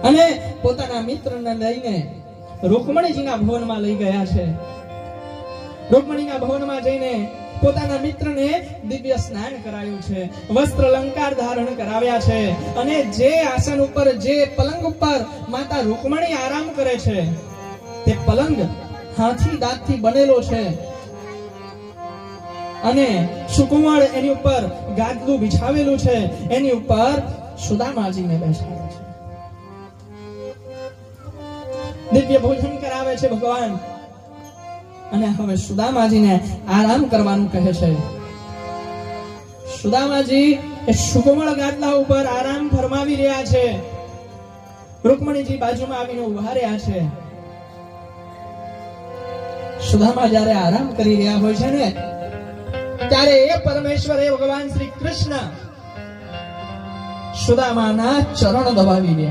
અને પોતાના મિત્રને લઈને રૂકમણીજીના ભવનમાં લઈ ગયા છે. રૂકમણીના ભવનમાં જઈને પોતાના મિત્રને દિવ્ય સ્નાન કરાયું છે, વસ્ત્ર અલંકાર ધારણ કરાવ્યા છે, અને જે આસન ઉપર, જે પલંગ ઉપર માતા રૂકમણી આરામ કરે છે તે પલંગ હાથી દાંતથી બનેલો છે, અને સુકુમાર એની ઉપર ગાદલું બિછાવેલું છે, એની ઉપર સુદામાજીને બેસાડે છે. દિવ્ય ભોજન કરાવે છે ભગવાન, અને હવે સુદામાજીને આરામ કરવાનું કહે છે. સુદામાજી એ સુકોમળ ગાદલા ઉપર આરામ ફરમાવી રહ્યા છે. રૂકમણીજી બાજુમાં આવીને ઉભા રહ્યા છે. સુદામા જ્યારે આરામ કરી રહ્યા હોય છે ને, ત્યારે એ પરમેશ્વર, એ ભગવાન શ્રી કૃષ્ણ સુદામાના ચરણ દબાવી રહ્યા